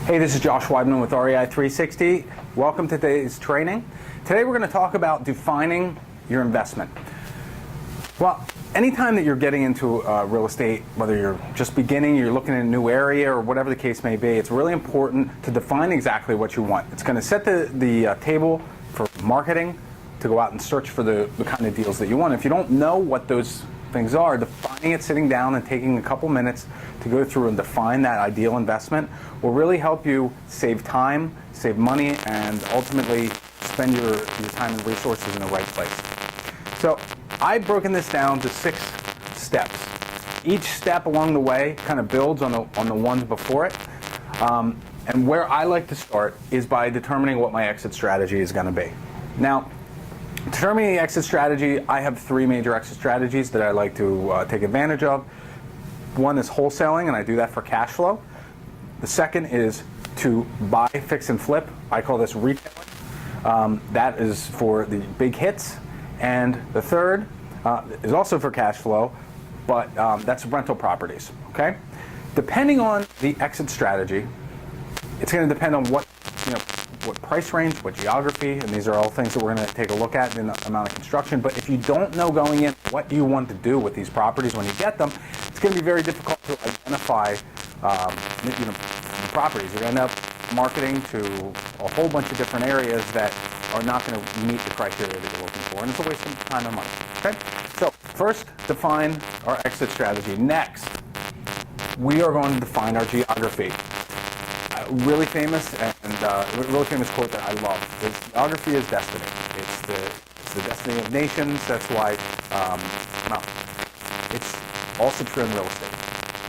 Hey, this is Josh Weidman with REI 360. Welcome to today's training. Today we're going to talk about defining your investment. Well, anytime that you're getting into real estate, whether you're just beginning, you're looking at a new area, or whatever the case may be, it's really important to define exactly what you want. It's going to set the table for marketing to go out and search for the kind of deals that you want. If you don't know what those things are, defining it, sitting down and taking a couple minutes to go through and define that ideal investment will really help you save time, save money, and ultimately spend your time and resources in the right place. So I've broken this down to 6 steps. Each step along the way kind of builds on the ones before it. And where I like to start is by determining what my exit strategy is going to be. Now, determining the exit strategy, I have 3 major exit strategies that I like to take advantage of. One is wholesaling, and I do that for cash flow. The second is to buy, fix, and flip. I call this retailing. That is for the big hits. And the third is also for cash flow, but that's rental properties. Okay? Depending on the exit strategy, it's going to depend on what price range, what geography, and these are all things that we're going to take a look at in the amount of construction. But if you don't know going in what you want to do with these properties when you get them, it's going to be very difficult to identify the properties. You're going to end up marketing to a whole bunch of different areas that are not going to meet the criteria that you're looking for, and it's a waste of time and money. Okay? So first, define our exit strategy. Next, we are going to define our geography. Really famous quote that I love is geography is destiny. It's the destiny of nations. That's why it's also true in real estate.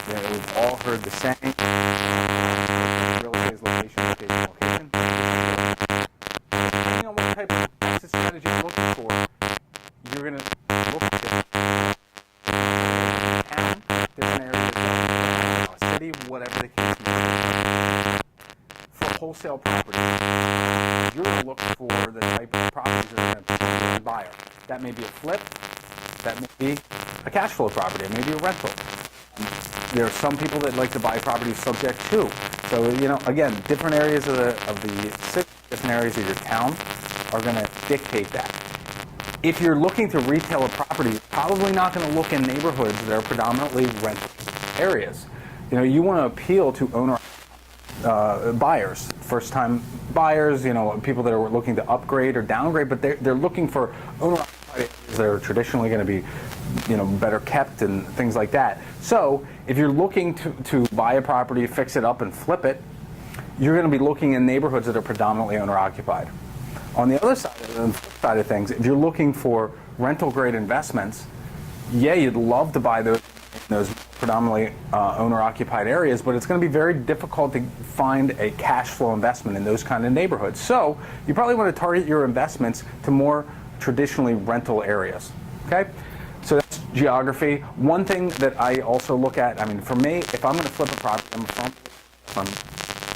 We've all heard the saying, real estate is location, location, location. Depending on what type of exit strategy you're looking for, you're going to look at town, different areas, a city, whatever the case may be. For wholesale properties, you're going to look for the type of properties that are going to attract a buyer. That may be a flip, that may be a cash flow property, it may be a rental. There are some people that like to buy properties subject to. So, again, different areas of the city, different areas of your town are going to dictate that. If you're looking to retail a property, you're probably not going to look in neighborhoods that are predominantly rental areas. You want to appeal to owner buyers, first-time buyers, people that are looking to upgrade or downgrade, but they're looking for owner-occupied areas that are traditionally going to be, better kept and things like that. So if you're looking to buy a property, fix it up, and flip it, you're going to be looking in neighborhoods that are predominantly owner-occupied. On the other side of things, if you're looking for rental-grade investments, yeah, you'd love to buy those predominantly owner-occupied areas, but it's going to be very difficult to find a cash flow investment in those kind of neighborhoods. So you probably want to target your investments to more traditionally rental areas. Okay? So that's geography. One thing that I also look at, for me, if I'm going to flip a property, if I'm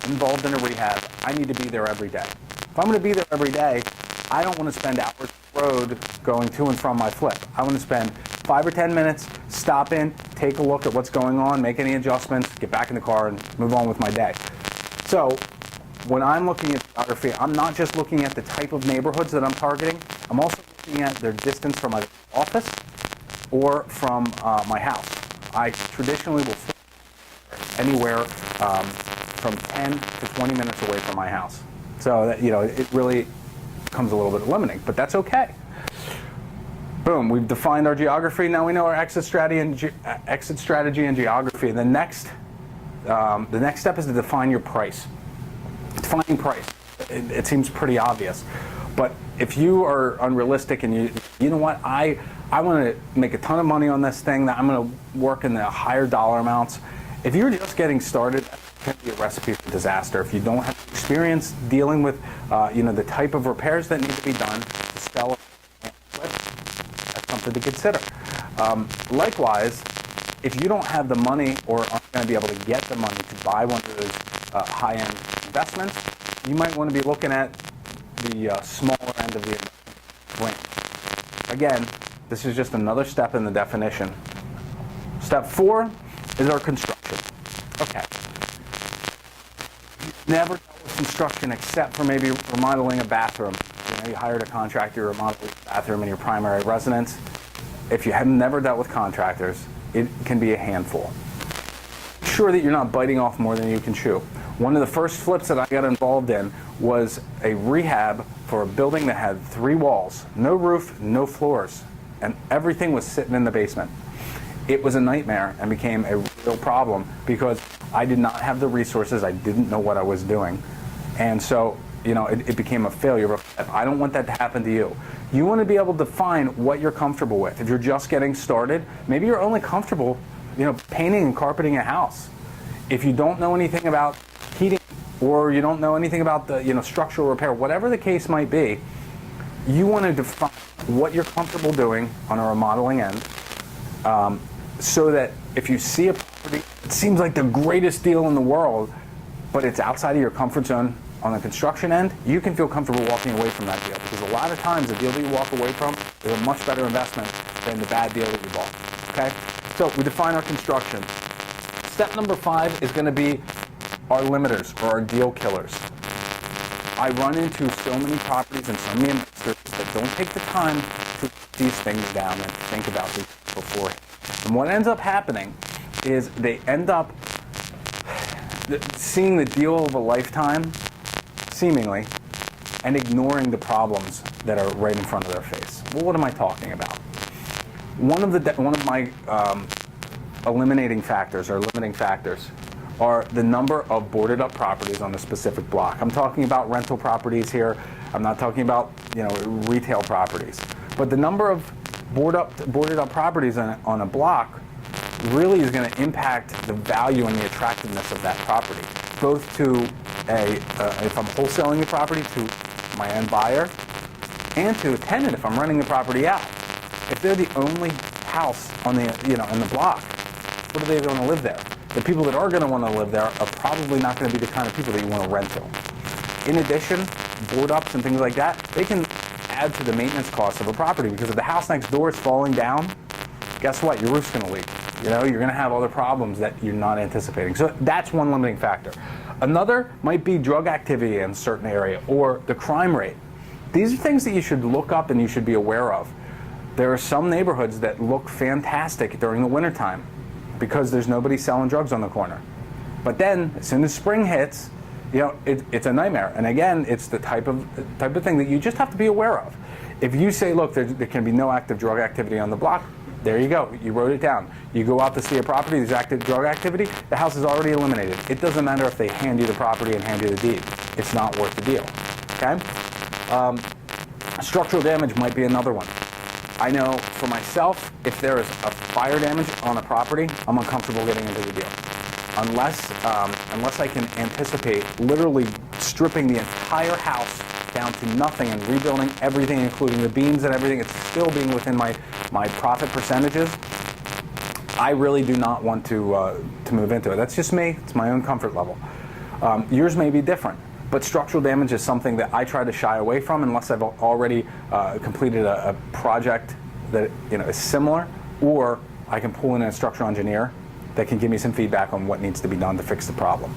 involved in a rehab, I need to be there every day. If I'm going to be there every day, I don't want to spend hours on the road going to and from my flip. I want to spend 5 or 10 minutes, stop in, take a look at what's going on, make any adjustments, get back in the car, and move on with my day. So when I'm looking at geography, I'm not just looking at the type of neighborhoods that I'm targeting. I'm also looking at their distance from my office or from my house. I traditionally will flip anywhere from 10 to 20 minutes away from my house. So that, it really becomes a little bit limiting, but that's okay. Boom, we've defined our geography. Now we know our exit strategy and geography. The next step is to define your price. Defining price. It seems pretty obvious, but if you are unrealistic and you know what, I want to make a ton of money on this thing, that I'm going to work in the higher dollar amounts. If you're just getting started, that can be a recipe for disaster. If you don't have experience dealing with the type of repairs that need to be done to sell it, that's something to consider. Likewise, if you don't have the money or aren't going to be able to get the money to buy one of those high-end investments, you might want to be looking at the smaller end of the investment range. Again, this is just another step in the definition. Step 4 is our construction. Okay. never dealt with construction except for maybe remodeling a bathroom. You hired a contractor to remodel a bathroom in your primary residence. If you have never dealt with contractors, it can be a handful. Make sure that you're not biting off more than you can chew. One of the first flips that I got involved in was a rehab for a building that had 3 walls, no roof, no floors, and everything was sitting in the basement. It was a nightmare and became a real problem because I did not have the resources, I didn't know what I was doing. And so, it became a failure. I don't want that to happen to you. You want to be able to find what you're comfortable with. If you're just getting started, maybe you're only comfortable, painting and carpeting a house. If you don't know anything about heating, or you don't know anything about the, structural repair, whatever the case might be, you want to define what you're comfortable doing on a remodeling end, so that if you see a property, it seems like the greatest deal in the world, but it's outside of your comfort zone on the construction end, you can feel comfortable walking away from that deal, because a lot of times the deal that you walk away from is a much better investment than the bad deal that you bought. Okay? So we define our construction. Step number 5 is going to be our limiters, or our deal killers. I run into so many properties and so many investors that don't take the time to write these things down and think about these beforehand. And what ends up happening is they end up seeing the deal of a lifetime, seemingly, and ignoring the problems that are right in front of their face. Well, what am I talking about? One of my eliminating factors, or limiting factors, are the number of boarded up properties on a specific block. I'm talking about rental properties here. I'm not talking about retail properties. But the number of boarded up properties on a block really is going to impact the value and the attractiveness of that property, both to if I'm wholesaling the property, to my end buyer, and to a tenant if I'm renting the property out. If they're the only house on the in the block, what are they going to live there? The people that are going to want to live there are probably not going to be the kind of people that you want to rent to. In addition, board ups and things like that, they can add to the maintenance cost of a property, because if the house next door is falling down, guess what? Your roof's going to leak. You're going to have other problems that you're not anticipating. So that's one limiting factor. Another might be drug activity in a certain area, or the crime rate. These are things that you should look up and you should be aware of. There are some neighborhoods that look fantastic during the wintertime because there's nobody selling drugs on the corner. But then, as soon as spring hits, it's a nightmare. And again, it's the type of thing that you just have to be aware of. If you say, look, there can be no active drug activity on the block, there you go. You wrote it down. You go out to see a property, there's active drug activity, the house is already eliminated. It doesn't matter if they hand you the property and hand you the deed. It's not worth the deal. Okay? Structural damage might be another one. I know for myself, if there is a fire damage on a property, I'm uncomfortable getting into the deal. Unless I can anticipate literally stripping the entire house down to nothing and rebuilding everything, including the beams and everything, it's still being within my profit percentages, I really do not want to move into it. That's just me. It's my own comfort level. Yours may be different. But structural damage is something that I try to shy away from unless I've already completed a project that is similar, or I can pull in a structural engineer that can give me some feedback on what needs to be done to fix the problem.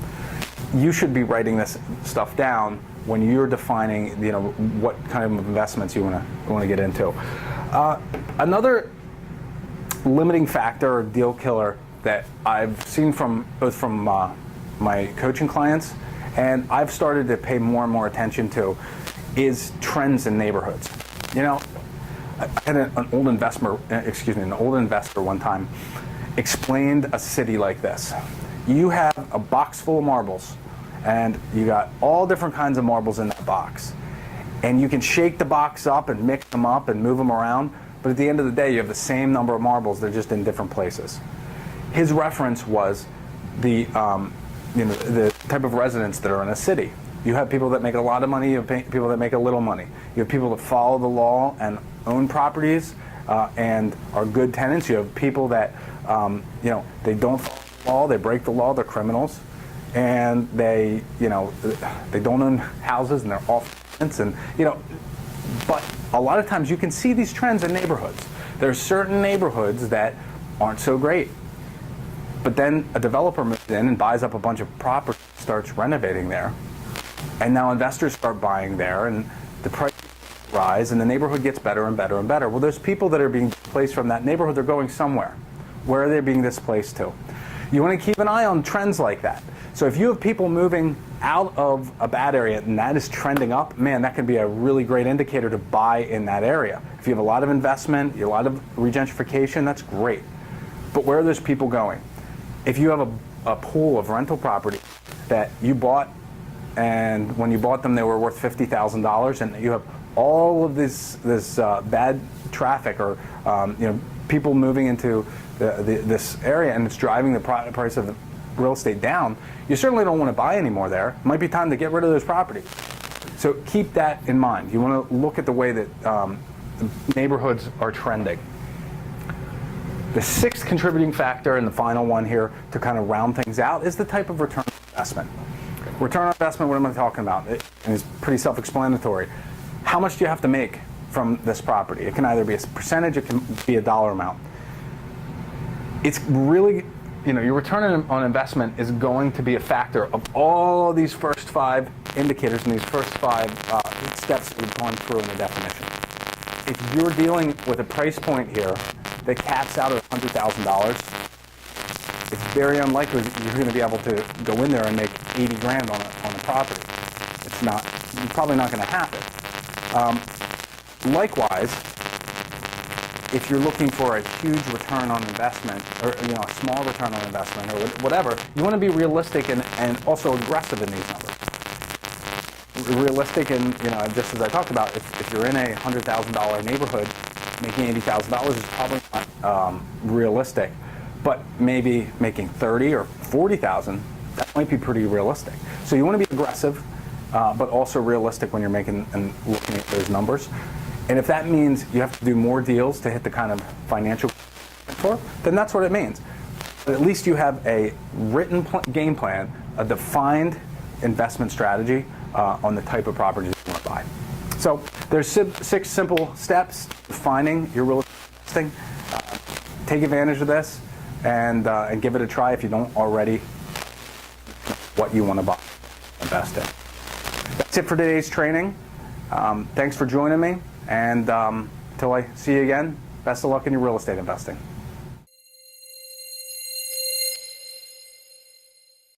You should be writing this stuff down when you're defining what kind of investments you want to get into. Another limiting factor or deal killer that I've seen both from my coaching clients, and I've started to pay more and more attention to, is trends in neighborhoods. I had an old investor one time explained a city like this. You have a box full of marbles, and you got all different kinds of marbles in that box. And you can shake the box up and mix them up and move them around, but at the end of the day, you have the same number of marbles, they're just in different places. His reference was the type of residents that are in a city. You have people that make a lot of money, you have people that make a little money. You have people that follow the law and own properties and are good tenants. You have people that, they don't follow the law, they break the law, they're criminals. And they don't own houses and they're off tenants, and, but a lot of times you can see these trends in neighborhoods. There are certain neighborhoods that aren't so great. But then a developer moves in and buys up a bunch of property, starts renovating there, and now investors start buying there, and the price rise, and the neighborhood gets better and better and better. Well, there's people that are being displaced from that neighborhood. They're going somewhere. Where are they being displaced to? You want to keep an eye on trends like that. So if you have people moving out of a bad area and that is trending up, man, that can be a really great indicator to buy in that area. If you have a lot of investment, a lot of regentrification, that's great. But where are those people going? If you have a pool of rental property that you bought, and when you bought them they were worth $50,000, and you have all of this bad traffic, or people moving into this area, and it's driving the price of the real estate down, you certainly don't want to buy anymore there. It might be time to get rid of those properties. So keep that in mind. You want to look at the way that the neighborhoods are trending. The sixth contributing factor, and the final one here to kind of round things out, is the type of return on investment. Return on investment, what am I talking about? And it's pretty self-explanatory. How much do you have to make from this property? It can either be a percentage, it can be a dollar amount. It's really, your return on investment is going to be a factor of all these first 5 indicators and these first 5 steps that we've gone through in the definition. If you're dealing with a price point here that caps out at $100,000, it's very unlikely that you're going to be able to go in there and make 80 grand on a property. It's probably not going to happen. Likewise, if you're looking for a huge return on investment, or a small return on investment, or whatever, you want to be realistic and also aggressive in these numbers. Realistic, and just as I talked about, if you're in a $100,000 neighborhood, making $80,000 is probably not realistic. But maybe making $30,000 or $40,000, that might be pretty realistic. So you want to be aggressive, but also realistic when you're making and looking at those numbers. And if that means you have to do more deals to hit the kind of financial for, then that's what it means. But at least you have a written game plan, a defined investment strategy on the type of properties you want to buy. So there's 6 simple steps defining your real estate investing. Take advantage of this and give it a try if you don't already know what you want to buy, invest in. That's it for today's training. Thanks for joining me, and until I see you again, best of luck in your real estate investing.